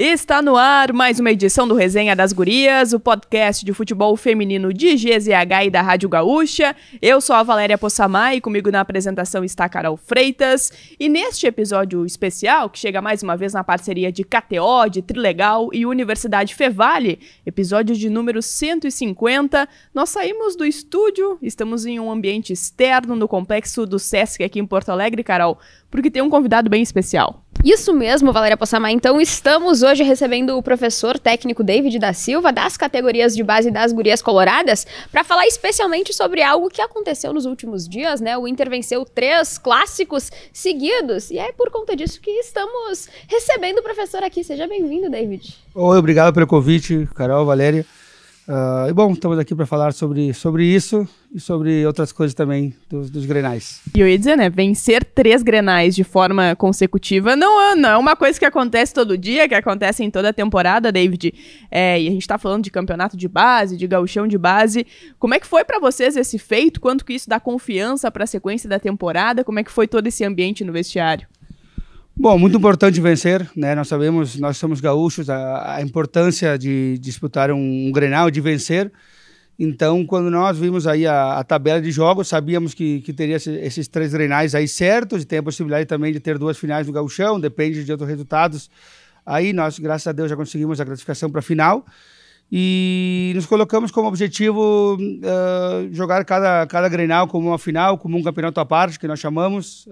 Está no ar mais uma edição do Resenha das Gurias, o podcast de futebol feminino de GZH e da Rádio Gaúcha. Eu sou a Valéria Possamay e comigo na apresentação está a Carol Freitas. E neste episódio especial, que chega mais uma vez na parceria de KTO, de Trilegal e Universidade Fevale, episódio de número 150, nós saímos do estúdio, estamos em um ambiente externo no complexo do Sesc aqui em Porto Alegre, Carol, porque tem um convidado bem especial. Isso mesmo, Valéria Possamay. Então, estamos hoje recebendo o professor técnico David da Silva, das categorias de base das Gurias Coloradas, para falar especialmente sobre algo que aconteceu nos últimos dias, né? O Inter venceu 3 clássicos seguidos, e é por conta disso que estamos recebendo o professor aqui. Seja bem-vindo, David. Oi, obrigado pelo convite, Carol, Valéria. E bom, estamos aqui para falar sobre isso e sobre outras coisas também dos Grenais. E eu ia dizer, né, vencer 3 Grenais de forma consecutiva não é uma coisa que acontece todo dia, que acontece em toda a temporada, David. E a gente tá falando de campeonato de base, de gauchão de base. Como é que foi para vocês esse feito? Quanto que isso dá confiança para a sequência da temporada? Como é que foi todo esse ambiente no vestiário? Bom, muito importante vencer, né? Nós sabemos, nós somos gaúchos, a importância de disputar um Grenal, de vencer. Então, quando nós vimos aí a tabela de jogos, sabíamos que teria esses 3 Grenais aí certos, e tem a possibilidade também de ter 2 finais no gauchão, depende de outros resultados. Aí nós, graças a Deus, já conseguimos a classificação para a final. E nos colocamos como objetivo jogar cada Grenal como uma final, como um campeonato à parte, que nós chamamos.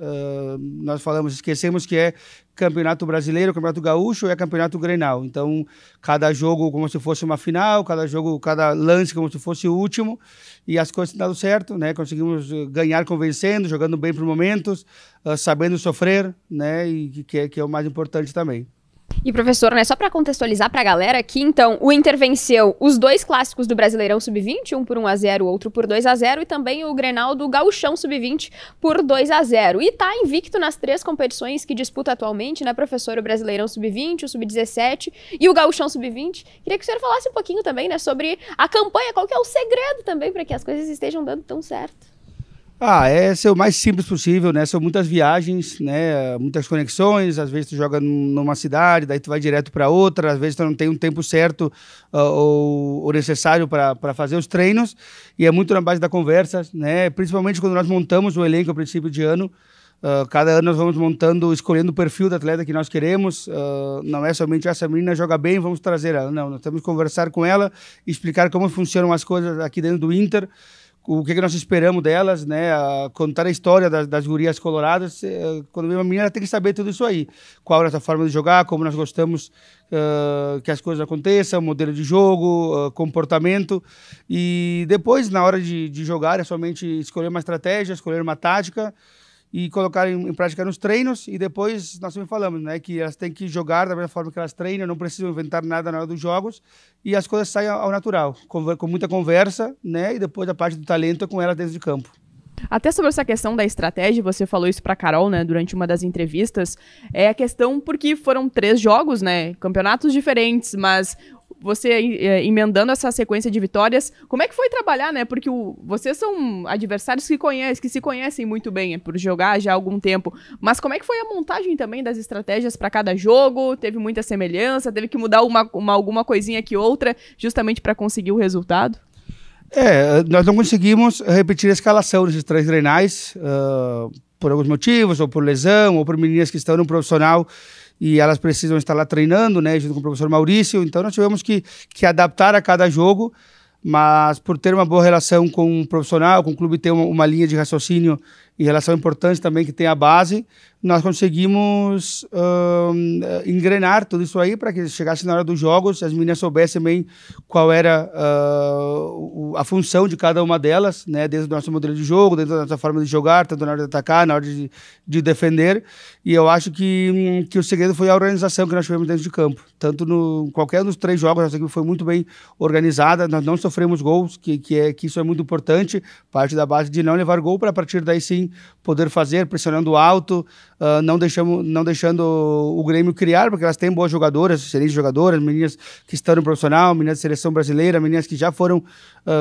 Nós esquecemos que é campeonato brasileiro, campeonato gaúcho e é campeonato Grenal. Então, cada jogo como se fosse uma final, cada lance como se fosse o último. E as coisas têm dado certo, né? Conseguimos ganhar convencendo, jogando bem por momentos, sabendo sofrer, né? E que é o mais importante também. E professor, né, só para contextualizar para a galera aqui, então, o Inter venceu os 2 clássicos do Brasileirão Sub-20, um por 1-0, outro por 2-0, e também o Grenal do Gauchão Sub-20 por 2-0. E tá invicto nas 3 competições que disputa atualmente, né, professor? O Brasileirão Sub-20, o Sub-17 e o Gauchão Sub-20. Queria que o senhor falasse um pouquinho também, né, sobre a campanha, qual que é o segredo também para que as coisas estejam dando tão certo. É ser o mais simples possível, né? São muitas viagens, né? Muitas conexões, às vezes tu joga numa cidade, daí tu vai direto para outra, às vezes tu não tem um tempo certo ou necessário para fazer os treinos, e é muito na base da conversa, né? Principalmente quando nós montamos o elenco a princípio de ano. Cada ano nós vamos escolhendo o perfil do atleta que nós queremos. Não é somente essa menina joga bem, vamos trazer ela. Não, nós temos que conversar com ela, explicar como funcionam as coisas aqui dentro do Inter, o que nós esperamos delas, né? Contar a história das Gurias Coloradas. Quando vem uma menina, ela tem que saber tudo isso aí. Qual é a nossa forma de jogar, como nós gostamos que as coisas aconteçam, modelo de jogo, comportamento. E depois, na hora de jogar, é somente escolher uma estratégia, escolher uma tática e colocar em prática nos treinos. E depois nós sempre falamos, né, que elas têm que jogar da mesma forma que elas treinam, não precisam inventar nada na hora dos jogos, e as coisas saem ao natural, com muita conversa, né, e depois a parte do talento é com elas dentro de campo. Até sobre essa questão da estratégia, você falou isso para Carol, né, durante uma das entrevistas, é a questão porque foram 3 jogos, né, campeonatos diferentes, mas você emendando essa sequência de vitórias, como é que foi trabalhar, né? Porque vocês são adversários que se conhecem muito bem, por jogar já há algum tempo. Mas como é que foi a montagem também das estratégias para cada jogo? Teve muita semelhança? Teve que mudar alguma coisinha aqui outra, justamente para conseguir o resultado? Nós não conseguimos repetir a escalação desses 3 Grenais, por alguns motivos, ou por lesão, ou por meninas que estão no profissional e elas precisam estar lá treinando, né, junto com o professor Maurício. Então nós tivemos que adaptar a cada jogo, mas por ter uma boa relação com o profissional, com o clube, ter uma linha de raciocínio e relação importante também que tem a base, nós conseguimos engrenar tudo isso aí para que chegasse na hora dos jogos, as meninas soubessem bem qual era a função de cada uma delas, né, desde o nosso modelo de jogo, dentro da nossa forma de jogar, tanto na hora de atacar, na hora de defender. E eu acho que o segredo foi a organização que nós tivemos dentro de campo. Tanto qualquer dos 3 jogos, nossa equipe foi muito bem organizada, nós não sofremos gols, que isso é muito importante, parte da base de não levar gol, para a partir daí sim sim poder fazer, pressionando alto, não deixando o Grêmio criar, porque elas têm boas jogadoras, excelentes jogadoras, meninas que estão no profissional, meninas de seleção brasileira, meninas que já foram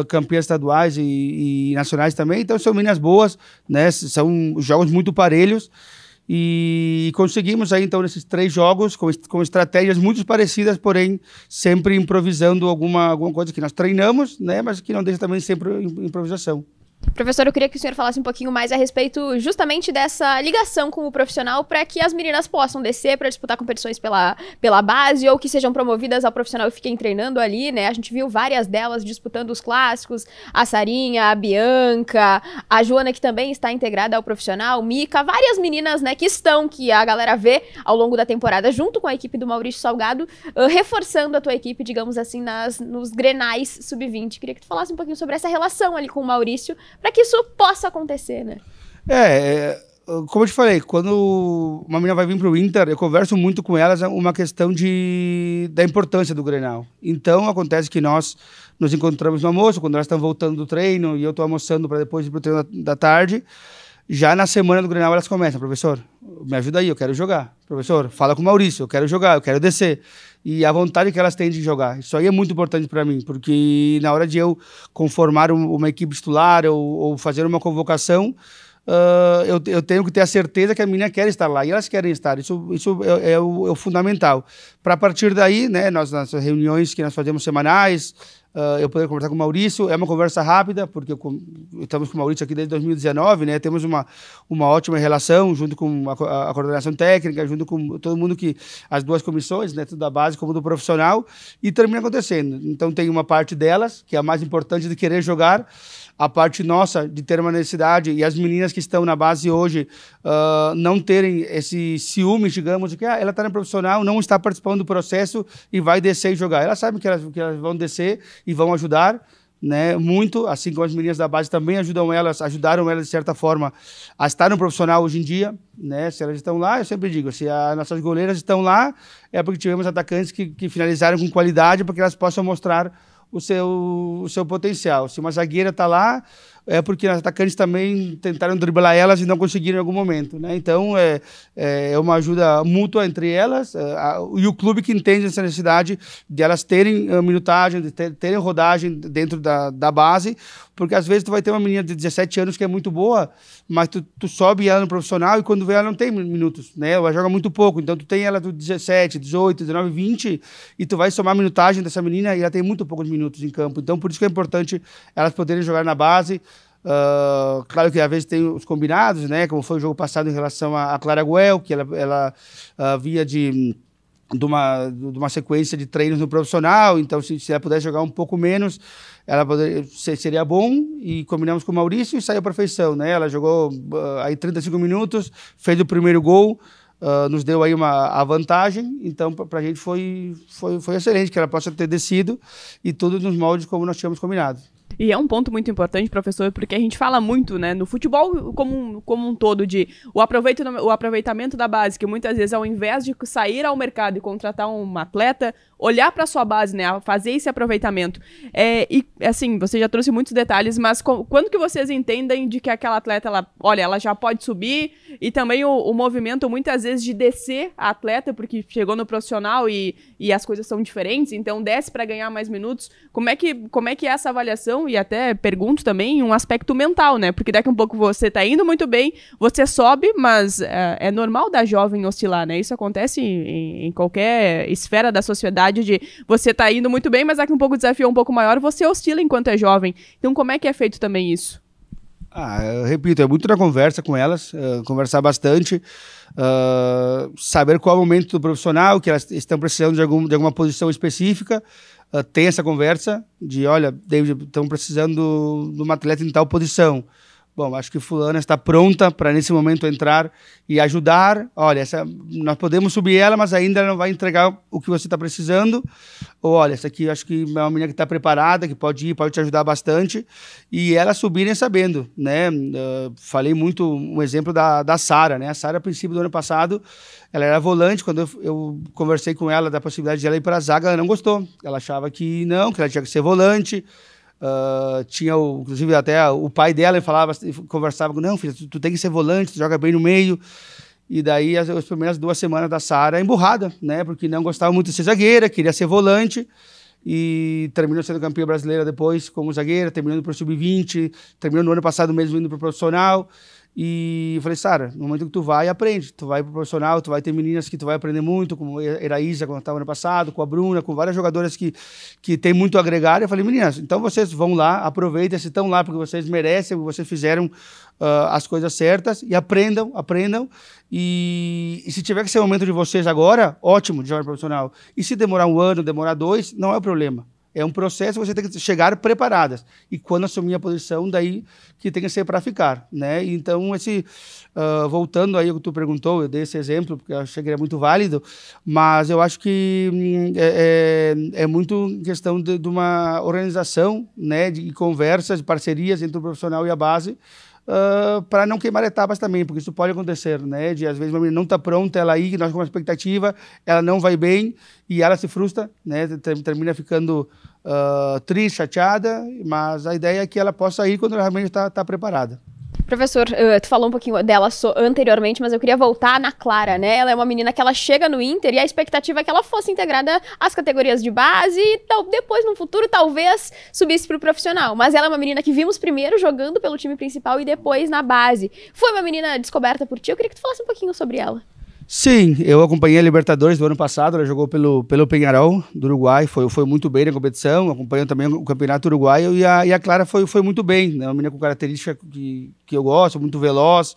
campeãs estaduais e nacionais também, então são meninas boas, né? São jogos muito parelhos, e conseguimos aí, então, nesses 3 jogos, com estratégias muito parecidas, porém, sempre improvisando alguma coisa que nós treinamos, né? Mas que não deixa também sempre improvisação. Professor, eu queria que o senhor falasse um pouquinho mais a respeito justamente dessa ligação com o profissional para que as meninas possam descer para disputar competições pela base ou que sejam promovidas ao profissional e fiquem treinando ali, né? A gente viu várias delas disputando os clássicos, a Sarinha, a Bianca, a Joana, que também está integrada ao profissional, Mica, várias meninas, né, que a galera vê ao longo da temporada junto com a equipe do Maurício Salgado, reforçando a tua equipe, digamos assim, nos Grenais Sub-20. Queria que tu falasse um pouquinho sobre essa relação ali com o Maurício, para que isso possa acontecer, né? Como eu te falei, quando uma menina vai vir para o Inter, eu converso muito com elas uma questão da importância do Grenal. Então, acontece que nós nos encontramos no almoço, quando elas estão voltando do treino, e eu estou almoçando para depois ir para o treino da tarde. Já na semana do Grenal, elas começam: professor, me ajuda aí, eu quero jogar. Professor, fala com o Maurício, eu quero jogar, eu quero descer. E a vontade que elas têm de jogar. Isso aí é muito importante para mim, porque na hora de eu conformar uma equipe titular ou fazer uma convocação, eu tenho que ter a certeza que a menina quer estar lá, e elas querem estar. Isso é o fundamental. Para a partir daí, né, nas reuniões que nós fazemos semanais, eu poder conversar com o Maurício, é uma conversa rápida, porque estamos com o Maurício aqui desde 2019, né, temos uma ótima relação, junto com a coordenação técnica, junto com todo mundo, as duas comissões, né, tanto da base como do profissional, e termina acontecendo. Então tem uma parte delas, que é a mais importante, de querer jogar, a parte nossa de ter uma necessidade, e as meninas que estão na base hoje não terem esse ciúme, digamos, de que ela está no profissional, não está participando do processo e vai descer e jogar. Elas sabem que elas vão descer e vão ajudar, né, muito, assim como as meninas da base também ajudaram elas de certa forma a estar no profissional hoje em dia, né? Se elas estão lá, eu sempre digo, se as nossas goleiras estão lá, é porque tivemos atacantes que finalizaram com qualidade para que elas possam mostrar o seu potencial. Se uma zagueira está lá, é porque os atacantes também tentaram driblar elas e não conseguiram em algum momento, né? Então, é uma ajuda mútua entre elas, e o clube que entende essa necessidade de elas terem minutagem, de terem rodagem dentro da base, porque às vezes tu vai ter uma menina de 17 anos que é muito boa, mas tu sobe ela no profissional e quando vê ela não tem minutos, né? Ela joga muito pouco, então tu tem ela do 17, 18, 19, 20 e tu vai somar a minutagem dessa menina e ela tem muito poucos minutos em campo. Então por isso que é importante elas poderem jogar na base. Claro que às vezes tem os combinados, né? Como foi o jogo passado em relação a Clara Guel, que ela via de uma sequência de treinos no profissional, então se ela pudesse jogar um pouco menos, seria bom, e combinamos com o Maurício e saiu a perfeição, né? Ela jogou aí 35 minutos, fez o primeiro gol, nos deu aí a vantagem, então para a gente foi excelente que ela possa ter descido e tudo nos moldes como nós tínhamos combinado. E é um ponto muito importante, professor, porque a gente fala muito, né, no futebol como um todo, o aproveitamento da base, que muitas vezes, ao invés de sair ao mercado e contratar um atleta, olhar para a sua base, né, fazer esse aproveitamento. E, assim, você já trouxe muitos detalhes, mas quando que vocês entendem de que aquela atleta, ela já pode subir, e também o movimento, muitas vezes, de descer a atleta, porque chegou no profissional e as coisas são diferentes, então desce para ganhar mais minutos. Como é que é essa avaliação? E até pergunto também um aspecto mental, né? Porque daqui a um pouco você tá indo muito bem, você sobe, mas é normal da jovem oscilar, né? Isso acontece em qualquer esfera da sociedade, de você tá indo muito bem, mas daqui a um pouco o desafio é um pouco maior, você oscila enquanto é jovem. Então como é que é feito também isso? Eu repito, é muito na conversa com elas, conversar bastante, saber qual é o momento do profissional, que elas estão precisando de alguma posição específica. Tem essa conversa de, olha, David, estamos precisando de uma atleta em tal posição. Bom, acho que fulana está pronta para nesse momento entrar e ajudar. Olha, nós podemos subir ela, mas ainda não vai entregar o que você está precisando. Ou olha, essa aqui acho que é uma menina que está preparada, que pode te ajudar bastante. E elas subirem sabendo, né? Falei muito um exemplo da Sara, né? A Sara, a princípio do ano passado, ela era volante. Quando eu conversei com ela da possibilidade de ela ir para a zaga, ela não gostou. Ela achava que ela tinha que ser volante. Tinha, inclusive, até o pai dela conversava com, não, filha, tu tem que ser volante, tu joga bem no meio. E daí, as primeiras 2 semanas da Sara emburrada, né? Porque não gostava muito de ser zagueira, queria ser volante. E terminou sendo campeã brasileira depois como zagueira, terminando para o Sub-20, terminou no ano passado mesmo indo para o profissional. E eu falei, Sara, no momento que tu vai, aprende. Tu vai pro profissional, tu vai ter meninas que tu vai aprender muito, como a Eraísa, quando estava ano passado, com a Bruna, com várias jogadoras que tem muito a agregar. Eu falei, meninas, então vocês vão lá, aproveitem, se estão lá porque vocês merecem, porque vocês fizeram as coisas certas e aprendam. E se tiver que ser o momento de vocês agora, ótimo, de jogar profissional. E se demorar 1 ano, demorar 2, não é o problema. É um processo, você tem que chegar preparadas. E quando assumir a posição, daí que tem que ser para ficar, né? Então, voltando aí ao que tu perguntou, eu dei esse exemplo, porque eu achei que era muito válido, mas eu acho que é muito questão de uma organização, né? De conversas, de parcerias entre o profissional e a base, para não queimar etapas também, porque isso pode acontecer, né? De às vezes uma menina não está pronta, ela aí, nós com uma expectativa, ela não vai bem e ela se frustra, né? Termina ficando triste, chateada, mas a ideia é que ela possa ir quando ela realmente está preparada. Professor, tu falou um pouquinho dela anteriormente, mas eu queria voltar na Clara, né? Ela é uma menina que ela chega no Inter e a expectativa é que ela fosse integrada às categorias de base e depois, no futuro, talvez subisse para o profissional. Mas ela é uma menina que vimos primeiro jogando pelo time principal e depois na base. Foi uma menina descoberta por ti? Eu queria que tu falasse um pouquinho sobre ela. Sim, eu acompanhei a Libertadores do ano passado, ela jogou pelo Peñarol do Uruguai, foi muito bem na competição, acompanhou também o Campeonato Uruguaio e a Clara foi muito bem, né? Uma menina com característica que eu gosto, muito veloz,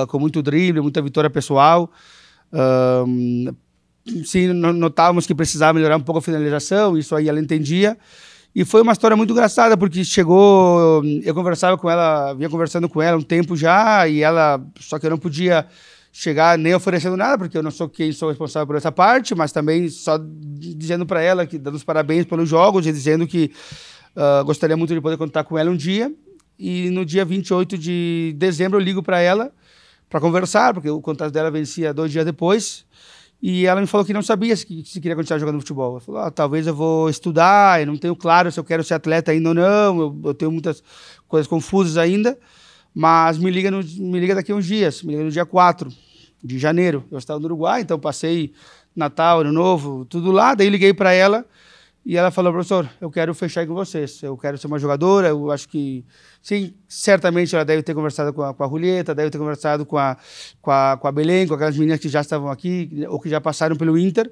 com muito drible, muita vitória pessoal. Sim, notávamos que precisava melhorar um pouco a finalização, isso aí ela entendia. E foi uma história muito engraçada, porque chegou, eu conversava com ela, vinha conversando com ela um tempo já, e ela, só que eu não podia chegar nem oferecendo nada, porque eu não sou quem sou responsável por essa parte, mas também só dizendo para ela, dando os parabéns pelos jogos e dizendo que gostaria muito de poder contar com ela um dia. E no dia 28 de dezembro eu ligo para ela para conversar, porque o contrato dela vencia 2 dias depois. E ela me falou que não sabia se queria continuar jogando futebol. Ela falou, talvez eu vou estudar, eu não tenho claro se eu quero ser atleta ainda ou não, eu tenho muitas coisas confusas ainda, mas me liga daqui a uns dias, me liga no dia 4 de janeiro. Eu estava no Uruguai, então passei Natal, Ano Novo, tudo lá. Daí liguei para ela e ela falou, professor, eu quero fechar aí com vocês. Eu quero ser uma jogadora. Eu acho que, sim, certamente ela deve ter conversado com a Julieta, deve ter conversado com a Belém, com aquelas meninas que já estavam aqui ou que já passaram pelo Inter.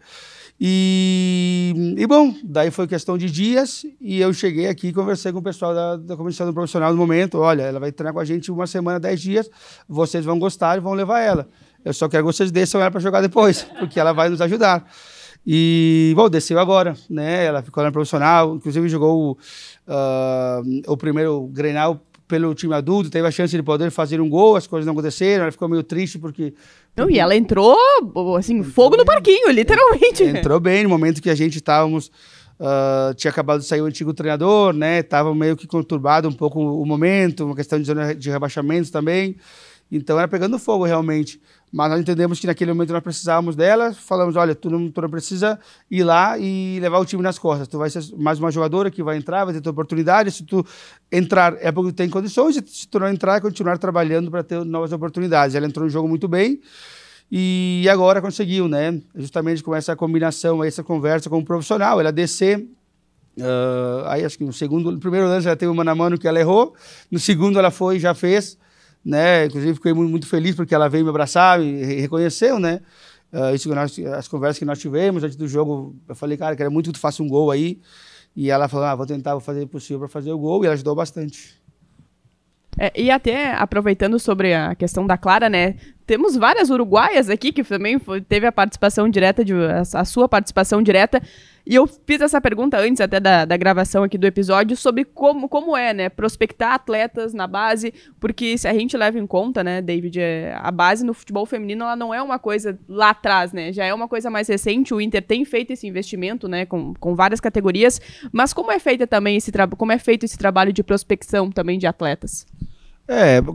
E bom, daí foi questão de dias e eu cheguei aqui e conversei com o pessoal da comissão do profissional no momento. Olha, ela vai treinar com a gente 1 semana, 10 dias, vocês vão gostar e vão levar ela. Eu só quero que vocês desçam ela para jogar depois, porque ela vai nos ajudar. E, bom, desceu agora, né? Ela ficou lá no profissional, inclusive jogou o primeiro Grenal pelo time adulto, teve a chance de poder fazer um gol, as coisas não aconteceram, ela ficou meio triste porque... Não, e ela entrou, assim, fogo no parquinho, literalmente. Entrou bem, no momento que a gente estávamos... tinha acabado de sair o antigo treinador, né? Tava meio que conturbado um pouco o momento, uma questão de zona de rebaixamento também. Então era pegando fogo realmente. Mas nós entendemos que naquele momento nós precisávamos dela. Falamos, olha, tu não precisa ir lá e levar o time nas costas. Tu vai ser mais uma jogadora que vai entrar, vai ter tua oportunidade. Se tu entrar é porque tu tem condições. Se tu não entrar, é continuar trabalhando para ter novas oportunidades. Ela entrou no jogo muito bem. E agora conseguiu, né? Justamente com essa combinação, essa conversa com o profissional. Ela descer... aí acho que no primeiro lance ela teve um mano a mano que ela errou. No segundo ela foi e já fez. Né? Inclusive fiquei muito feliz porque ela veio me abraçar e reconheceu, né? Isso as conversas que nós tivemos antes do jogo, eu falei, cara, quero muito que tu faça um gol aí. E ela falou, vou fazer o possível para fazer o gol, e ela ajudou bastante. E até aproveitando sobre a questão da Clara, né? Temos várias uruguaias aqui que também teve a participação direta, a sua participação direta. E eu fiz essa pergunta antes até da gravação aqui do episódio sobre como é, né, prospectar atletas na base, porque se a gente leva em conta, né, David, a base no futebol feminino, ela não é uma coisa lá atrás, né, já é uma coisa mais recente, o Inter tem feito esse investimento, né, com várias categorias, mas como é feito também esse trabalho de prospecção também de atletas?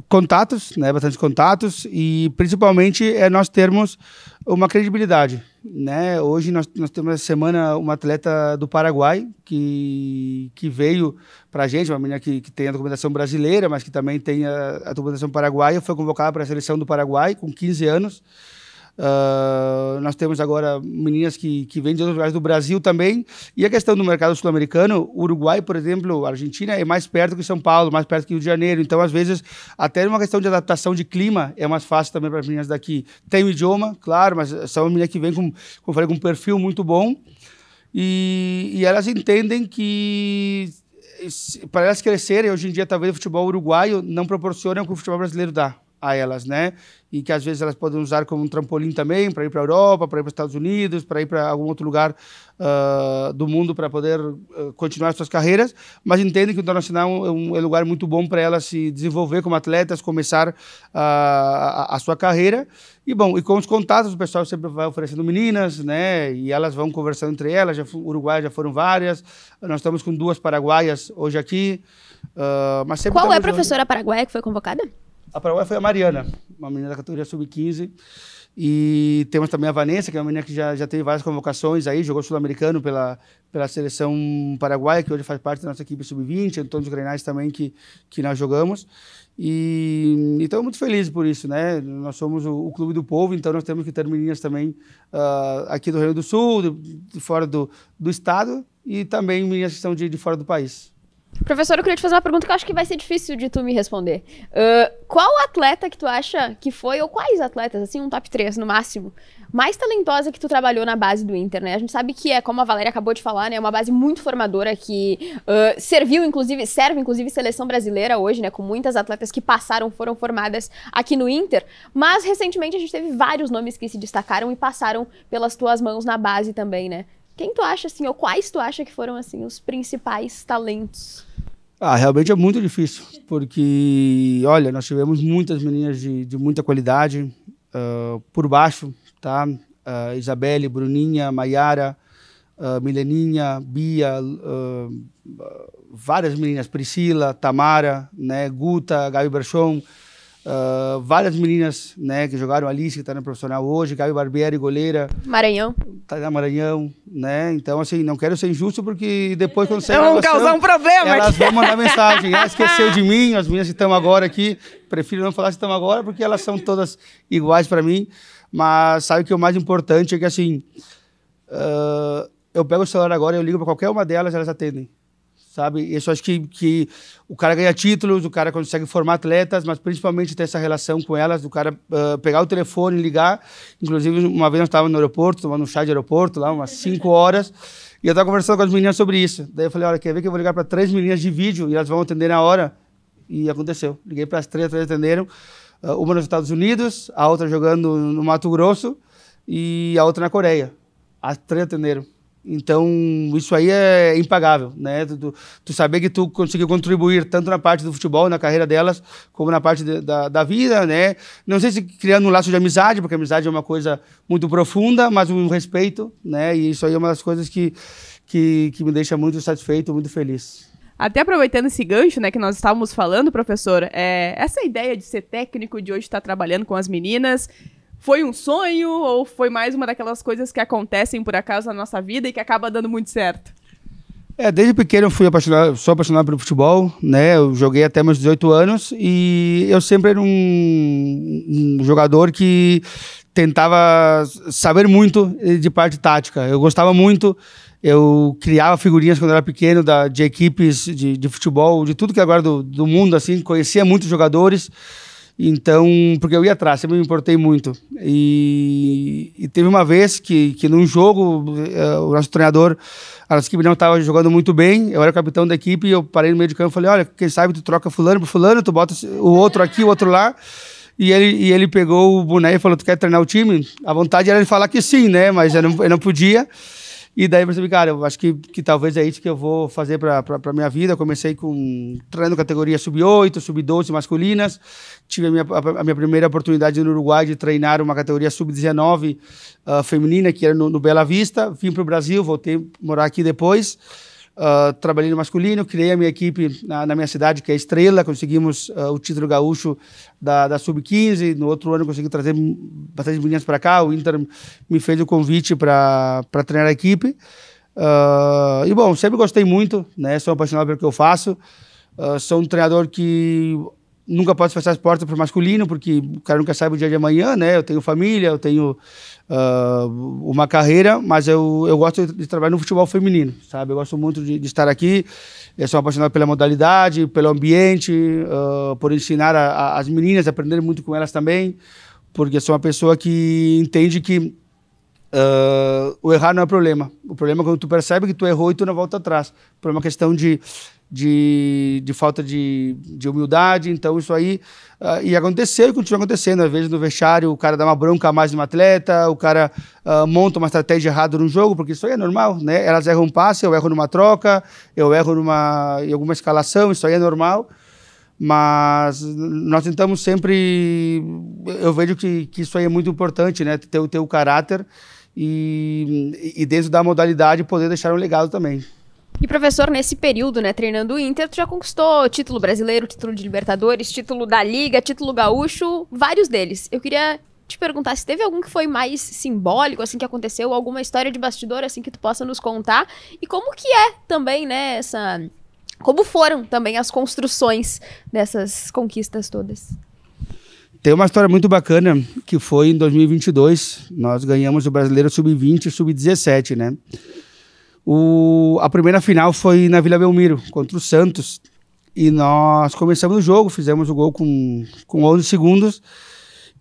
Contatos, né, bastante contatos, e principalmente nós termos uma credibilidade, né? Hoje nós temos essa semana uma atleta do Paraguai que veio para a gente, uma menina que tem a documentação brasileira, mas que também tem a documentação paraguaia, foi convocada para a seleção do Paraguai com 15 anos. Nós temos agora meninas que vêm de outros lugares do Brasil também. E a questão do mercado sul-americano, o Uruguai, por exemplo, a Argentina é mais perto que São Paulo, mais perto que Rio de Janeiro. Então, às vezes, até uma questão de adaptação de clima é mais fácil também para as meninas daqui. Tem o idioma, claro, mas são meninas que vêm como eu falei, com um perfil muito bom. E elas entendem que para elas crescerem, hoje em dia, talvez o futebol uruguaio não proporcione o que o futebol brasileiro dá a elas, né? E que às vezes elas podem usar como um trampolim também para ir para a Europa, para ir para os Estados Unidos, para ir para algum outro lugar do mundo para poder continuar suas carreiras, mas entendem que o internacional é um lugar muito bom para elas se desenvolver como atletas, começar a sua carreira. E bom, e com os contatos o pessoal sempre vai oferecendo meninas, né? E elas vão conversando entre elas. Uruguai já foram várias. Nós estamos com 2 paraguaias hoje aqui. Mas sempre Qual é a professora paraguaia que foi convocada? A Paraguai foi a Mariana, uma menina da categoria sub-15. E temos também a Vanessa, que é uma menina que já teve várias convocações aí, jogou sul-americano pela seleção paraguaia, que hoje faz parte da nossa equipe sub-20, em todos os grenais também que nós jogamos. E estamos muito felizes por isso, né? Nós somos o clube do povo, então nós temos que ter meninas também aqui do Rio Grande do Sul, de fora do estado, e também meninas que estão de fora do país. Professor, eu queria te fazer uma pergunta que eu acho que vai ser difícil de tu me responder. Qual atleta que tu acha que foi, ou quais atletas, assim, um top 3 no máximo, mais talentosa que tu trabalhou na base do Inter, né? A gente sabe que como a Valéria acabou de falar, né, uma base muito formadora que serve inclusive seleção brasileira hoje, né, com muitas atletas que foram formadas aqui no Inter, mas recentemente a gente teve vários nomes que se destacaram e passaram pelas tuas mãos na base também, né? Quem tu acha, assim, ou quais tu acha que foram, assim, os principais talentos? Realmente é muito difícil, porque, olha, nós tivemos muitas meninas de muita qualidade, por baixo, tá? Isabelle, Bruninha, Maiara, Mileninha, Bia, várias meninas, Priscila, Tamara, né? Guta, Gabi Berchon, várias meninas, né, que jogaram ali, que está no profissional hoje, Gabi Barbieri, goleira. Maranhão. Tá na Maranhão, né? Então, assim, não quero ser injusto, porque depois, quando sair vamos causar um problema. Elas vão mandar mensagem. Esqueceu de mim, as meninas que estão agora aqui. Prefiro não falar que estão agora, porque elas são todas iguais para mim. Mas sabe que o mais importante é que, assim, eu pego o celular agora, eu ligo para qualquer uma delas, elas atendem. Sabe? Isso acho que o cara ganha títulos, o cara consegue formar atletas, mas principalmente ter essa relação com elas, do cara pegar o telefone, ligar. Inclusive, uma vez nós estávamos no aeroporto, tomando um chá de aeroporto, lá umas 5 horas, e eu estava conversando com as meninas sobre isso. Daí eu falei, olha, quer ver que eu vou ligar para 3 meninas de vídeo e elas vão atender na hora? E aconteceu. Liguei para as 3 atenderam. Uma nos Estados Unidos, a outra jogando no Mato Grosso e a outra na Coreia. As 3 atenderam. Então, isso aí é impagável, né? Tu saber que tu conseguiu contribuir tanto na parte do futebol, na carreira delas, como na parte da vida, né? Não sei se criando um laço de amizade, porque a amizade é uma coisa muito profunda, mas um respeito, né? E isso aí é uma das coisas que me deixa muito satisfeito, muito feliz. Até aproveitando esse gancho, né, que nós estávamos falando, professor, essa ideia de ser técnico, de hoje estar trabalhando com as meninas, foi um sonho ou foi mais uma daquelas coisas que acontecem por acaso na nossa vida e que acaba dando muito certo? Desde pequeno eu sou apaixonado pelo futebol, né? Eu joguei até meus 18 anos e eu sempre era um jogador que tentava saber muito de parte tática. Eu gostava muito, eu criava figurinhas quando eu era pequeno de equipes de futebol, de tudo que agora do mundo, assim, conhecia muitos jogadores. Então, porque eu ia atrás, sempre me importei muito. E teve uma vez que num jogo, o nosso treinador, a nossa equipe não estava jogando muito bem, eu era o capitão da equipe, e eu parei no meio de campo e falei, olha, quem sabe tu troca fulano por fulano, tu bota o outro aqui, o outro lá. E ele pegou o boné e falou, tu quer treinar o time? A vontade era de falar que sim, né? Mas eu não podia. E daí eu percebi, cara, eu acho que talvez é isso que eu vou fazer para minha vida. Eu comecei treinando categoria sub-8, sub-12 masculinas. Tive a minha primeira oportunidade no Uruguai de treinar uma categoria sub-19 feminina, que era no Bela Vista. Vim para o Brasil, voltei a morar aqui depois. trabalhei no masculino, criei a minha equipe na minha cidade, que é Estrela, conseguimos o título gaúcho da Sub-15, no outro ano consegui trazer bastante meninas para cá, o Inter me fez o convite para treinar a equipe. E bom, sempre gostei muito, né? Sou apaixonado pelo que eu faço, sou um treinador que nunca pode fechar as portas para o masculino, porque o cara nunca sabe o dia de amanhã, né? Eu tenho família, eu tenho uma carreira, mas eu gosto de trabalhar no futebol feminino, sabe? Eu gosto muito de estar aqui, eu sou apaixonado pela modalidade, pelo ambiente, por ensinar as meninas, aprender muito com elas também, porque sou uma pessoa que entende que o errar não é problema. O problema é quando tu percebe que tu errou e tu não volta atrás. Por uma questão de falta de humildade. Então isso aí e aconteceu e continua acontecendo. Às vezes no vestiário o cara dá uma bronca a mais no atleta, o cara monta uma estratégia errada no jogo, porque isso aí é normal, né? Elas erram um passe, eu erro numa troca, eu erro em alguma escalação, isso aí é normal. Mas nós tentamos sempre, eu vejo que isso aí é muito importante, né? Ter o caráter e dentro da modalidade poder deixar um legado também. E professor, nesse período, né, treinando o Inter, tu já conquistou título brasileiro, título de Libertadores, título da Liga, título gaúcho, vários deles. Eu queria te perguntar se teve algum que foi mais simbólico, assim, que aconteceu, alguma história de bastidor, assim, que tu possa nos contar, e como que é também, né, como foram também as construções dessas conquistas todas? Tem uma história muito bacana, que foi em 2022, nós ganhamos o Brasileiro Sub-20 e Sub-17, né? A primeira final foi na Vila Belmiro, contra o Santos, e nós começamos o jogo, fizemos o gol com 11 segundos,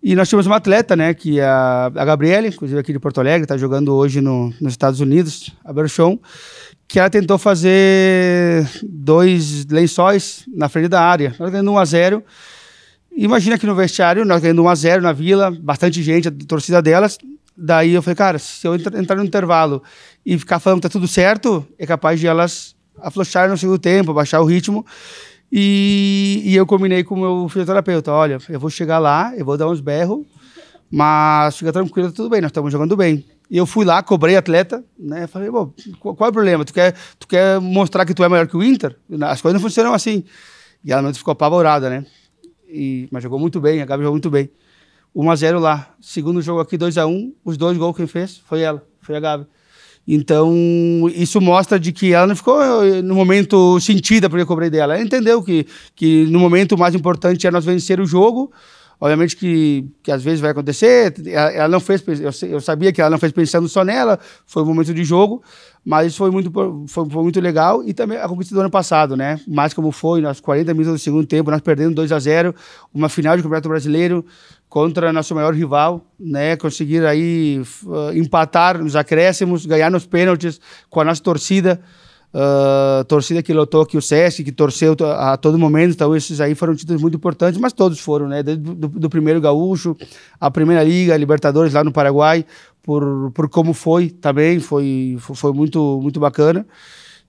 e nós tínhamos uma atleta, né, que é a Gabriele, inclusive aqui de Porto Alegre, está jogando hoje nos Estados Unidos, a Berchon, que ela tentou fazer 2 lençóis na frente da área. Nós ganhamos 1-0, imagina que no vestiário, nós ganhamos 1-0 na Vila, bastante gente, a torcida delas. Daí eu falei, cara, se eu entrar no intervalo e ficar falando que tá tudo certo, é capaz de elas afrouxarem no segundo tempo, baixar o ritmo. E eu combinei com o meu fisioterapeuta, olha, eu vou chegar lá, eu vou dar uns berros, mas fica tranquilo, tá tudo bem, nós estamos jogando bem. E eu fui lá, cobrei a atleta, né, falei, bom, qual é o problema? Tu quer mostrar que tu é melhor que o Inter? As coisas não funcionam assim. E ela ficou apavorada, né? Mas jogou muito bem, a Gabi jogou muito bem. 1-0 lá. Segundo jogo aqui, 2-1. Os 2 gols quem fez foi ela, foi a Gabi. Então, isso mostra de que ela não ficou no momento sentida porque eu cobrei dela. Ela entendeu que no momento mais importante é nós vencer o jogo. Obviamente que às vezes vai acontecer. Ela não fez, eu sabia que ela não fez pensando só nela. Foi um momento de jogo, mas isso foi muito legal. E também a conquista do ano passado, né? Mas como foi, nos 40 minutos do segundo tempo, nós perdemos 2-0, uma final de Campeonato Brasileiro contra nosso maior rival, né? Conseguir aí empatar nos acréscimos, ganhar nos pênaltis com a nossa torcida. Torcida que lotou aqui o Sesc, que torceu a todo momento. Então esses aí foram títulos muito importantes, mas todos foram, né? Desde do primeiro gaúcho, a primeira liga, a Libertadores lá no Paraguai, por como foi também, foi muito, muito bacana.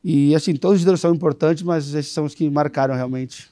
E assim, todos os títulos são importantes, mas esses são os que marcaram realmente.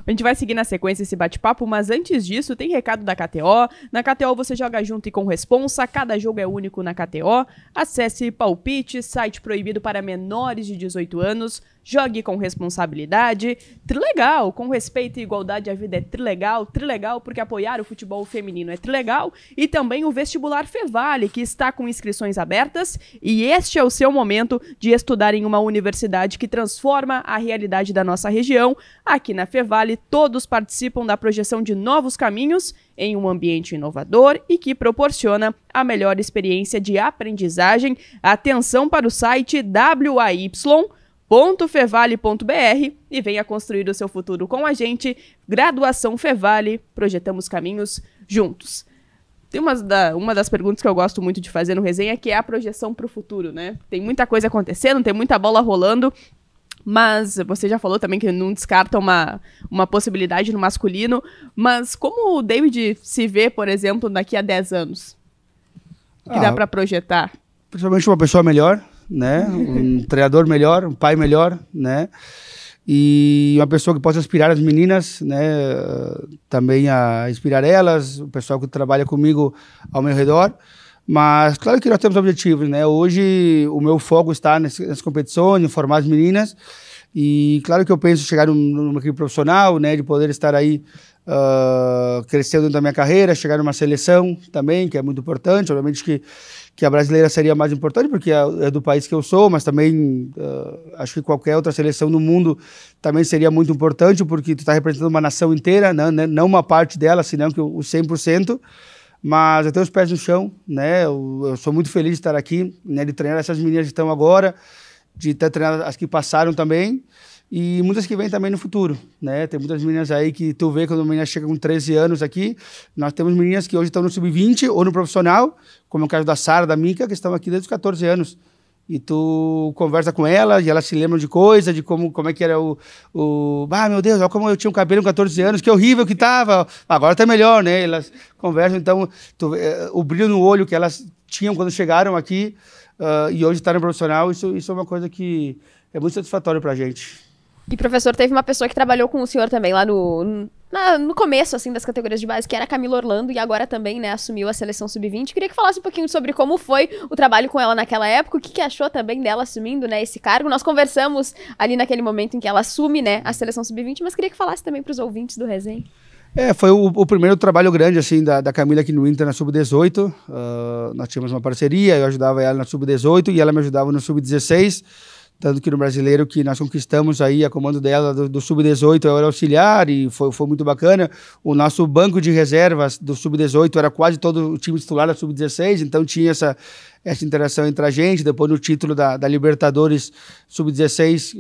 A gente vai seguir na sequência esse bate-papo, mas antes disso, tem recado da KTO. Na KTO você joga junto e com responsa, cada jogo é único na KTO. Acesse Palpite, site proibido para menores de 18 anos. Jogue com responsabilidade. Trilegal, com respeito e igualdade a vida é trilegal. Trilegal porque apoiar o futebol feminino é trilegal. E também o vestibular Fevale, que está com inscrições abertas. E este é o seu momento de estudar em uma universidade que transforma a realidade da nossa região. Aqui na Fevale, todos participam da projeção de novos caminhos em um ambiente inovador e que proporciona a melhor experiência de aprendizagem. Atenção para o site way.fevale.br e venha construir o seu futuro com a gente. Graduação Fevale, projetamos caminhos juntos. Tem uma das perguntas que eu gosto muito de fazer no resenha, que é a projeção para o futuro, né? Tem muita coisa acontecendo, tem muita bola rolando, mas você já falou também que não descarta uma possibilidade no masculino, mas como o David se vê, por exemplo, daqui a 10 anos? O que dá para projetar? Principalmente uma pessoa melhor, né? Um treinador melhor, um pai melhor, né? E uma pessoa que possa inspirar as meninas, né? Também a inspirar elas, o pessoal que trabalha comigo ao meu redor. Mas claro que nós temos objetivos, né? Hoje o meu foco está nessas competições, em formar as meninas, e claro que eu penso em chegar numa equipe profissional, né? De poder estar aí crescendo dentro da minha carreira, chegar numa seleção também, que é muito importante. Obviamente que a brasileira seria mais importante, porque é do país que eu sou, mas também acho que qualquer outra seleção do mundo também seria muito importante, porque tu está representando uma nação inteira, não uma parte dela, senão que o 100%. Mas eu tenho os pés no chão, né? Eu sou muito feliz de estar aqui, né? De treinar essas meninas que estão agora, de ter treinado as que passaram também, e muitas que vêm também no futuro, né? Tem muitas meninas aí que tu vê quando a menina chega com 13 anos aqui. Nós temos meninas que hoje estão no sub-20 ou no profissional, como é o caso da Sara, da Mica, que estão aqui desde os 14 anos. E tu conversa com elas e elas se lembram de coisa, de como é que era ah, meu Deus, olha como eu tinha um cabelo com 14 anos, que horrível que tava. Agora tá melhor, né? Elas conversam, então, o brilho no olho que elas tinham quando chegaram aqui e hoje tá no profissional, isso é uma coisa que é muito satisfatório pra gente. E, professor, teve uma pessoa que trabalhou com o senhor também lá no começo, assim, das categorias de base, que era a Camila Orlando, e agora também, né, assumiu a seleção sub-20. Queria que falasse um pouquinho sobre como foi o trabalho com ela naquela época, o que achou também dela assumindo, né, esse cargo. Nós conversamos ali naquele momento em que ela assume, né, a seleção sub-20, mas queria que falasse também para os ouvintes do Resenha. Foi o primeiro trabalho grande, assim, da Camila aqui no Inter na sub-18. Nós tínhamos uma parceria, eu ajudava ela na sub-18 e ela me ajudava no sub-16. Tanto que no brasileiro que nós conquistamos aí a comando dela do sub-18, eu era auxiliar e foi muito bacana. O nosso banco de reservas do sub-18 era quase todo o time titular da sub-16, então tinha essa interação entre a gente. Depois no título da Libertadores sub-16,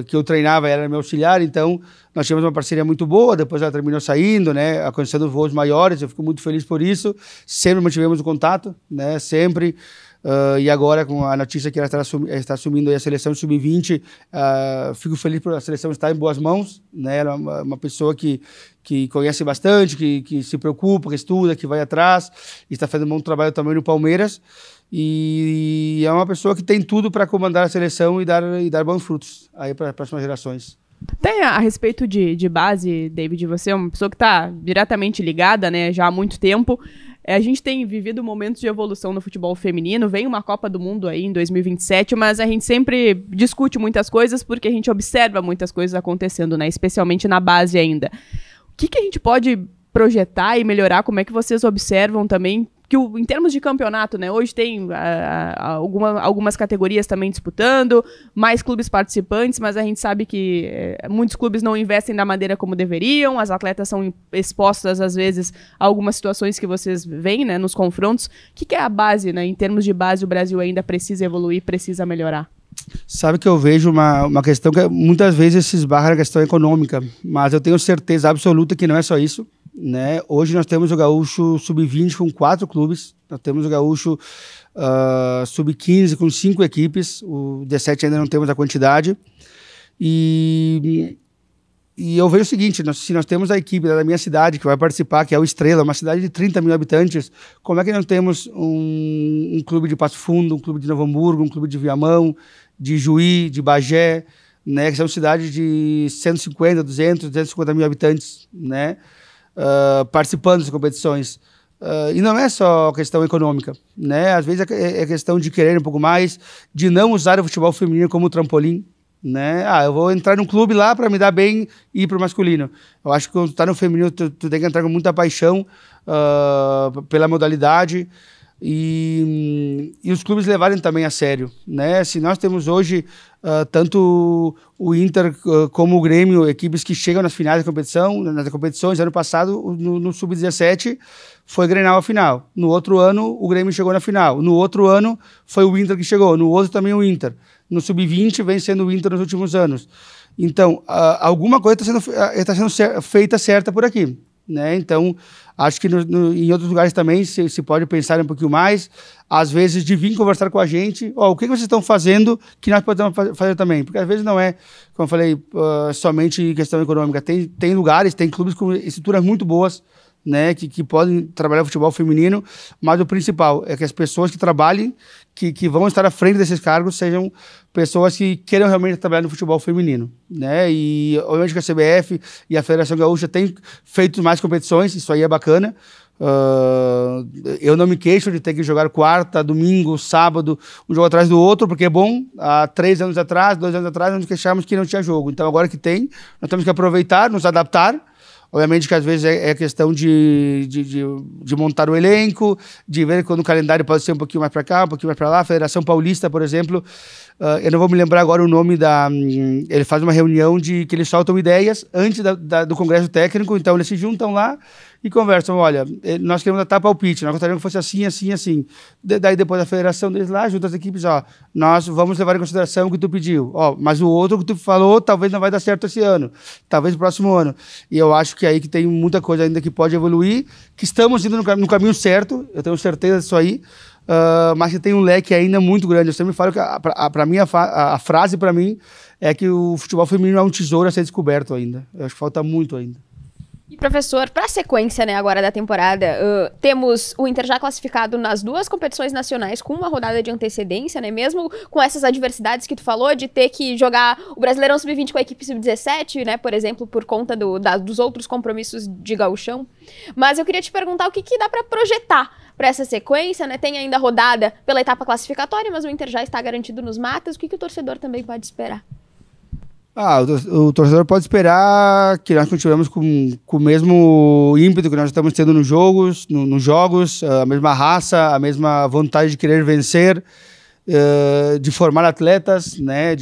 que eu treinava, ela era meu auxiliar, então nós tínhamos uma parceria muito boa. Depois ela terminou saindo, né, alcançando voos maiores, eu fico muito feliz por isso. Sempre mantivemos o contato, né, sempre. E agora, com a notícia que ela está assumindo aí a seleção sub-20, fico feliz por a seleção estar em boas mãos, né? Ela é uma pessoa que conhece bastante, que se preocupa, que estuda, que vai atrás, e está fazendo um bom trabalho também no Palmeiras. E é uma pessoa que tem tudo para comandar a seleção e dar bons frutos aí para as próximas gerações. Tem a respeito de base, David, você é uma pessoa que está diretamente ligada, né, já há muito tempo. A gente tem vivido momentos de evolução no futebol feminino, vem uma Copa do Mundo aí em 2027, mas a gente sempre discute muitas coisas porque a gente observa muitas coisas acontecendo, né, especialmente na base ainda. O que a gente pode projetar e melhorar? Como é que vocês observam também que em termos de campeonato, né, hoje tem algumas categorias também disputando, mais clubes participantes, mas a gente sabe que muitos clubes não investem da maneira como deveriam, as atletas são expostas, às vezes, a algumas situações que vocês veem, né, nos confrontos. O que é a base, né? Em termos de base, o Brasil ainda precisa evoluir, precisa melhorar? Sabe que eu vejo uma questão que muitas vezes se esbarra na questão econômica, mas eu tenho certeza absoluta que não é só isso, né? Hoje nós temos o Gaúcho Sub-20 com 4 clubes, nós temos o Gaúcho Sub-15 com 5 equipes, o 17 ainda não temos a quantidade, e eu vejo o seguinte, se nós temos a equipe da minha cidade que vai participar, que é o Estrela, uma cidade de 30 mil habitantes, como é que nós temos um clube de Passo Fundo, um clube de Novo Hamburgo, um clube de Viamão, de Juí, de Bagé, né, que são cidades de 150, 200, 250 mil habitantes, né, participando das competições. E não é só questão econômica, né? Às vezes é questão de querer um pouco mais, de não usar o futebol feminino como trampolim, né? Eu vou entrar num clube lá para me dar bem e ir para o masculino. Eu acho que quando tu tá no feminino, tu tem que entrar com muita paixão pela modalidade e os clubes levarem também a sério, né? Se nós temos hoje tanto o Inter como o Grêmio, equipes que chegam nas finais da competição, nas competições, ano passado no Sub-17 foi Grenal a final, no outro ano o Grêmio chegou na final, no outro ano foi o Inter que chegou, no outro também o Inter, no Sub-20 vem sendo o Inter nos últimos anos. Então, alguma coisa está sendo feita certa por aqui, né? Então, acho que em outros lugares também se pode pensar um pouquinho mais, às vezes de vir conversar com a gente, o que vocês estão fazendo que nós podemos fazer também, porque às vezes não é, como eu falei, somente questão econômica, tem lugares, tem clubes com estruturas muito boas, né, que podem trabalhar o futebol feminino, mas o principal é que as pessoas que trabalhem, que vão estar à frente desses cargos, sejam pessoas que queiram realmente trabalhar no futebol feminino, né, e obviamente que a CBF e a Federação Gaúcha têm feito mais competições, isso aí é bacana. Eu não me queixo de ter que jogar quarta, domingo, sábado, um jogo atrás do outro, porque é bom. Há 3 anos atrás, 2 anos atrás, nós nos queixamos que não tinha jogo. Então, agora que tem, nós temos que aproveitar, nos adaptar. Obviamente que às vezes é questão de montar o elenco, de ver quando o calendário pode ser um pouquinho mais para cá, um pouquinho mais para lá. A Federação Paulista, por exemplo, eu não vou me lembrar agora o nome ele faz uma reunião que eles soltam ideias antes do Congresso Técnico, então eles se juntam lá e conversam, olha, nós queremos dar palpite, nós gostaríamos que fosse assim, assim, assim. Daí depois a federação deles lá, junta as equipes, ó, nós vamos levar em consideração o que tu pediu, ó, mas o outro que tu falou talvez não vai dar certo esse ano, talvez no próximo ano. E eu acho que aí que tem muita coisa ainda que pode evoluir, que estamos indo no caminho certo, eu tenho certeza disso aí, mas que tem um leque ainda muito grande. Eu sempre falo que para mim a frase para mim é que o futebol feminino é um tesouro a ser descoberto ainda. Eu acho que falta muito ainda. E, professor, para a sequência, né, agora da temporada, temos o Inter já classificado nas 2 competições nacionais com uma rodada de antecedência, né, mesmo com essas adversidades que tu falou, de ter que jogar o Brasileirão Sub-20 com a equipe Sub-17, né, por exemplo, por conta dos outros compromissos de gauchão. Mas eu queria te perguntar o que dá para projetar para essa sequência, né? Tem ainda rodada pela etapa classificatória, mas o Inter já está garantido nos matas. O que o torcedor também pode esperar? O torcedor pode esperar que nós continuemos com o mesmo ímpeto que nós estamos tendo nos jogos, a mesma raça, a mesma vontade de querer vencer, de formar atletas, né?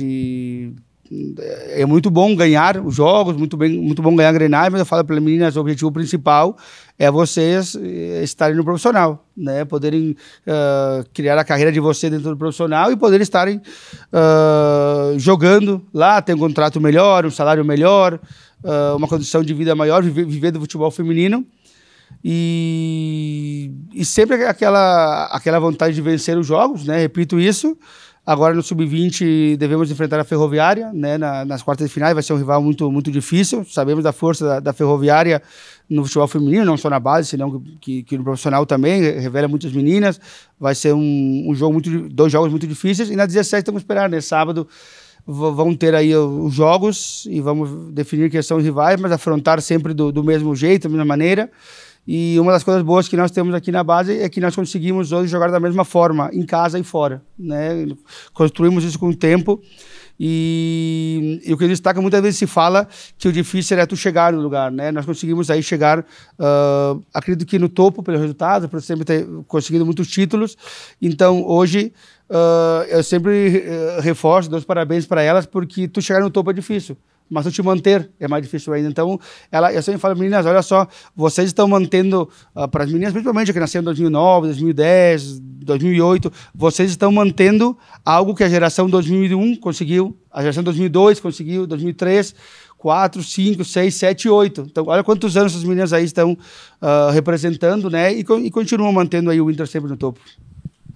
É muito bom ganhar os jogos, muito bom ganhar Grenais, mas eu falo para as meninas, o objetivo principal é vocês estarem no profissional, né? Poderem criar a carreira de vocês dentro do profissional e poderem estarem jogando lá, ter um contrato melhor, um salário melhor, uma condição de vida maior, viver do futebol feminino. E sempre aquela vontade de vencer os jogos, né? Repito isso. Agora no Sub-20 devemos enfrentar a Ferroviária, né, nas quartas de finais, vai ser um rival muito, muito difícil. Sabemos da força da Ferroviária no futebol feminino, não só na base, senão que no profissional também, revela muitas meninas. Vai ser um jogo 2 jogos muito difíceis. E na 17 estamos esperando, né? Sábado vão ter aí os jogos e vamos definir quem são os rivais, mas afrontar sempre do mesmo jeito, da mesma maneira. E uma das coisas boas que nós temos aqui na base é que nós conseguimos hoje jogar da mesma forma, em casa e fora, né? Construímos isso com o tempo e o que destaca, muitas vezes se fala que o difícil é tu chegar no lugar, né? Nós conseguimos aí chegar, acredito que no topo pelo resultado, por sempre ter conseguido muitos títulos. Então hoje eu sempre reforço, dou os parabéns para elas, porque tu chegar no topo é difícil, mas tu te manter é mais difícil ainda. Então, eu sempre falo, meninas, olha só, vocês estão mantendo, para as meninas, principalmente que nasceram em 2009, 2010, 2008, vocês estão mantendo algo que a geração 2001 conseguiu, a geração 2002 conseguiu, 2003, 4, 5, 6, 7, 8. Então, olha quantos anos essas meninas aí estão representando, né? E continuam mantendo aí o Inter sempre no topo.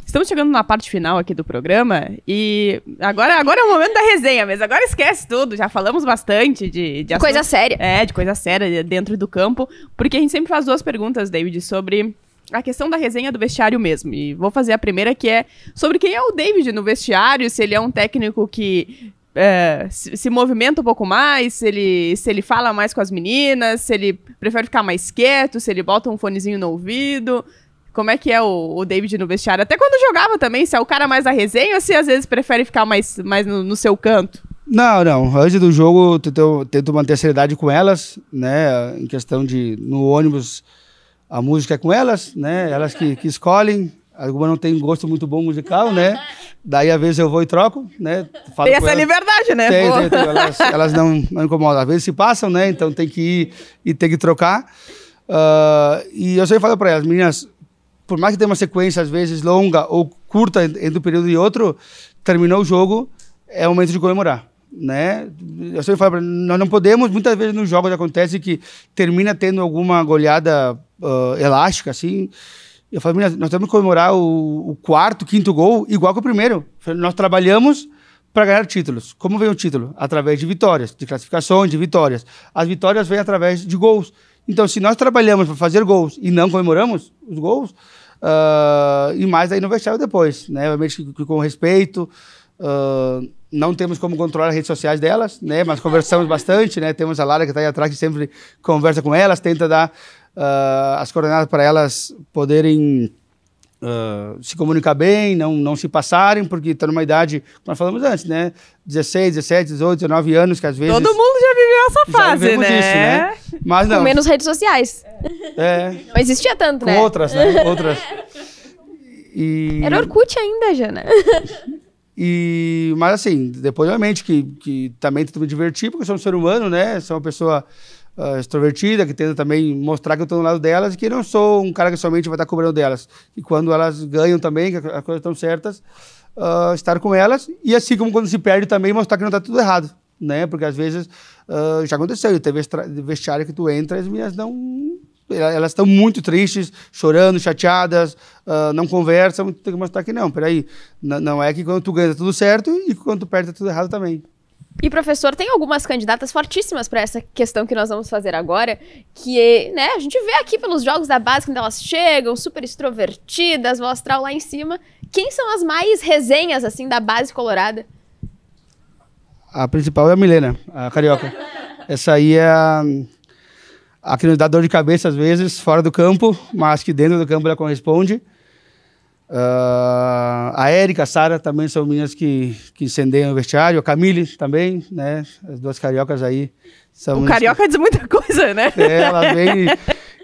Estamos chegando na parte final aqui do programa e agora é o momento da resenha mesmo. Agora esquece tudo, já falamos bastante de coisa séria. De coisa séria dentro do campo, porque a gente sempre faz 2 perguntas, David, sobre a questão da resenha do vestiário mesmo. E vou fazer a primeira, que é sobre quem é o David no vestiário, se ele é um técnico que se movimenta um pouco mais, se ele fala mais com as meninas, se ele prefere ficar mais quieto, se ele bota um fonezinho no ouvido. Como é que é o David no vestiário? Até quando jogava também, se é o cara mais da resenha ou se às vezes prefere ficar mais no seu canto? Não. Antes do jogo, tento manter a seriedade com elas, né? Em questão de, no ônibus, a música é com elas, né? Elas que escolhem. Alguma não tem gosto muito bom musical, né? Daí, às vezes, eu vou e troco, né? Falo tem essa liberdade, né? Tem. Elas não incomodam. Às vezes se passam, né? Então tem que ir e tem que trocar. E eu sempre falo para elas, meninas, por mais que tenha uma sequência, às vezes, longa ou curta entre um período e outro, terminou o jogo, é o momento de comemorar, né? Eu sempre falo, nós não podemos, muitas vezes nos jogos acontece que termina tendo alguma goleada elástica, assim. Eu falo, nós temos que comemorar o 4º, 5º gol igual que o primeiro. Nós trabalhamos para ganhar títulos. Como vem o título? Através de vitórias, de classificações, de vitórias. As vitórias vêm através de gols. Então, se nós trabalhamos para fazer gols e não comemoramos os gols, e mais aí no vestiário depois, né? Obviamente que com respeito, não temos como controlar as redes sociais delas, né? Mas conversamos bastante, né? Temos a Lara que está aí atrás, que sempre conversa com elas, tenta dar as coordenadas para elas poderem se comunicar bem, não se passarem, porque estão numa idade, como nós falamos antes, né? 16, 17, 18, 19 anos, que às vezes... Todo mundo já viveu essa fase, né? Isso, né? Mas não. Com menos redes sociais. Não existia tanto, com né? outras, né? Outras. Era Orkut ainda, Jana. Mas assim, depois realmente que também tento me divertir, porque eu sou um ser humano, né? Sou uma pessoa extrovertida, que tenta também mostrar que eu estou do lado delas e que não sou um cara que somente vai estar cobrando delas. E quando elas ganham também, que as coisas estão certas, estar com elas. E assim como quando se perde também, mostrar que não está tudo errado, né? Porque às vezes já aconteceu, teve vestiário que tu entra e as meninas não... Elas estão muito tristes, chorando, chateadas, não conversam, tem que mostrar que não, peraí, não é que quando tu ganha tá tudo certo e quando tu perde tá tudo errado também. E, professor, tem algumas candidatas fortíssimas para essa questão que nós vamos fazer agora, que, né, a gente vê aqui pelos jogos da base, quando elas chegam, super extrovertidas, vão astral lá em cima. Quem são as mais resenhas, assim, da base colorada? A principal é a Milena, a carioca. Essa aí é a que nos dá dor de cabeça às vezes, fora do campo, mas que dentro do campo ela corresponde. A Érica, a Sara também são meninas que incendeiam o vestiário. A Camille também, né? As duas cariocas aí. O carioca diz muita coisa, né? Elas vêm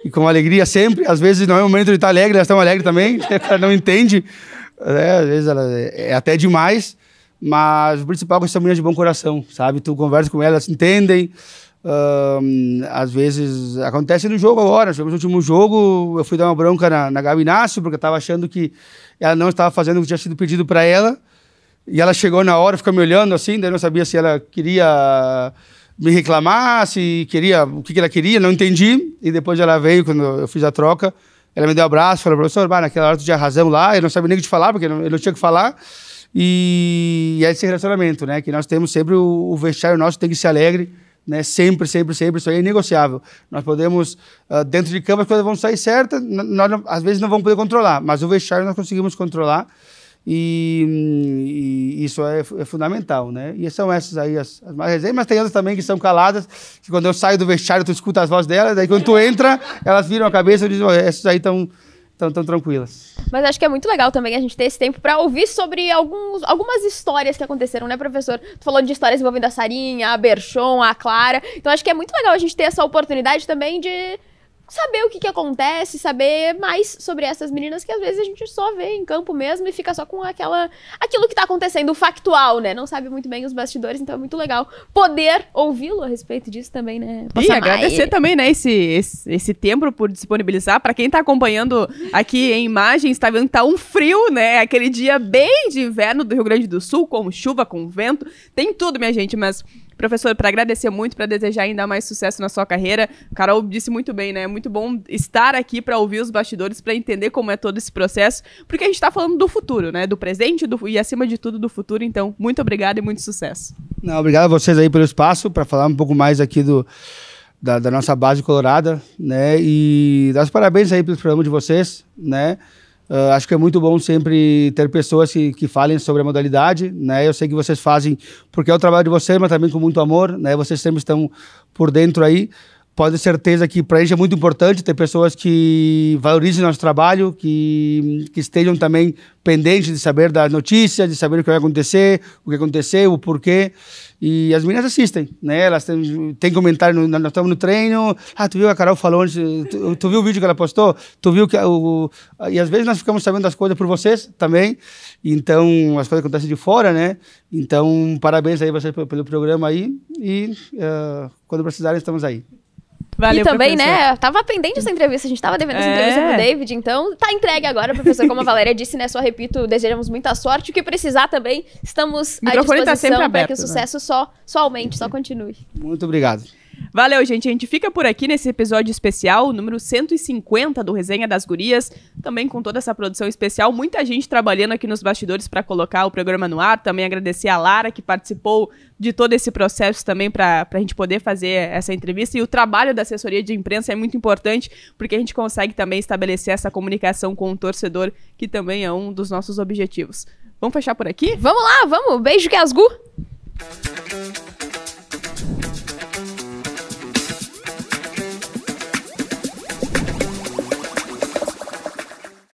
e com alegria sempre. Às vezes não é o momento de estar alegre, elas estão alegres também. Ela não entende. Né? Às vezes é até demais. Mas o principal é que são meninas de bom coração, sabe? Tu conversa com elas, entendem. Às vezes acontece no jogo agora. No último jogo eu fui dar uma bronca na Gabi Inácio, porque eu estava achando que ela não estava fazendo o que tinha sido pedido para ela, e ela chegou na hora, ficou me olhando assim, daí eu não sabia se ela queria me reclamar, se queria, o que ela queria, não entendi. E depois ela veio, quando eu fiz a troca, ela me deu um abraço, falou: professor, naquela hora tu tinha razão lá, eu não sabia nem o que te falar, porque eu não tinha o que falar. E é esse relacionamento, né, que nós temos sempre. O vestiário nosso tem que ser alegre, né? Sempre, sempre, sempre. Isso aí é inegociável. Nós podemos, dentro de campo, as coisas vão sair certas, nós às vezes não vamos poder controlar, mas o vestiário nós conseguimos controlar, e isso é fundamental, né? E são essas aí as mais resenhas, mas tem outras também que são caladas, que quando eu saio do vestiário tu escuta as vozes delas, daí quando tu entra, elas viram a cabeça e dizem: essas aí estão tranquilas. Mas acho que é muito legal também a gente ter esse tempo para ouvir sobre algumas histórias que aconteceram, né, professor? Tu falou de histórias envolvendo a Sarinha, a Berchon, a Clara. Então acho que é muito legal a gente ter essa oportunidade também de saber o que acontece, saber mais sobre essas meninas que às vezes a gente só vê em campo mesmo e fica só com aquilo que tá acontecendo, o factual, né? Não sabe muito bem os bastidores, então é muito legal poder ouvi-lo a respeito disso também, né? E agradecer também, né, esse tempo por disponibilizar. Para quem tá acompanhando aqui em imagens, tá vendo que tá um frio, né? Aquele dia bem de inverno do Rio Grande do Sul, com chuva, com vento, tem tudo, minha gente, mas... Professor, para agradecer muito, para desejar ainda mais sucesso na sua carreira. Carol disse muito bem, né? É muito bom estar aqui para ouvir os bastidores, para entender como é todo esse processo, porque a gente está falando do futuro, né? Do presente e, acima de tudo, do futuro. Então, muito obrigado e muito sucesso. Obrigado a vocês aí pelo espaço, para falar um pouco mais aqui da nossa base colorada, né? E dar os parabéns aí pelo programa de vocês, né? Acho que é muito bom sempre ter pessoas que falem sobre a modalidade, né? Eu sei que vocês fazem porque é o trabalho de vocês, mas também com muito amor, né? Vocês sempre estão por dentro aí. Pode ter certeza que para a gente é muito importante ter pessoas que valorizem nosso trabalho, que estejam também pendentes de saber das notícias, de saber o que vai acontecer, o que aconteceu, o porquê. E as meninas assistem, né? Elas têm comentário, nós estamos no treino, tu viu a Carol falou antes, tu viu o vídeo que ela postou? Tu viu que e às vezes nós ficamos sabendo das coisas por vocês também, então as coisas acontecem de fora, né? Então, parabéns aí vocês pelo programa aí, e quando precisarem estamos aí. Valeu, e também, professor, né, tava pendente essa entrevista, a gente tava devendo essa entrevista pro David, então tá entregue agora, professor, como a Valéria disse, né, só repito, desejamos muita sorte, o que precisar também, estamos à disposição para que o sucesso só aumente, só continue. Muito obrigado. Valeu, gente. A gente fica por aqui nesse episódio especial, número 150 do Resenha das Gurias. Também com toda essa produção especial. Muita gente trabalhando aqui nos bastidores para colocar o programa no ar. Também agradecer a Lara, que participou de todo esse processo também para a gente poder fazer essa entrevista. E o trabalho da assessoria de imprensa é muito importante, porque a gente consegue também estabelecer essa comunicação com o torcedor, que também é um dos nossos objetivos. Vamos fechar por aqui? Vamos lá, vamos. Beijo, Casgu!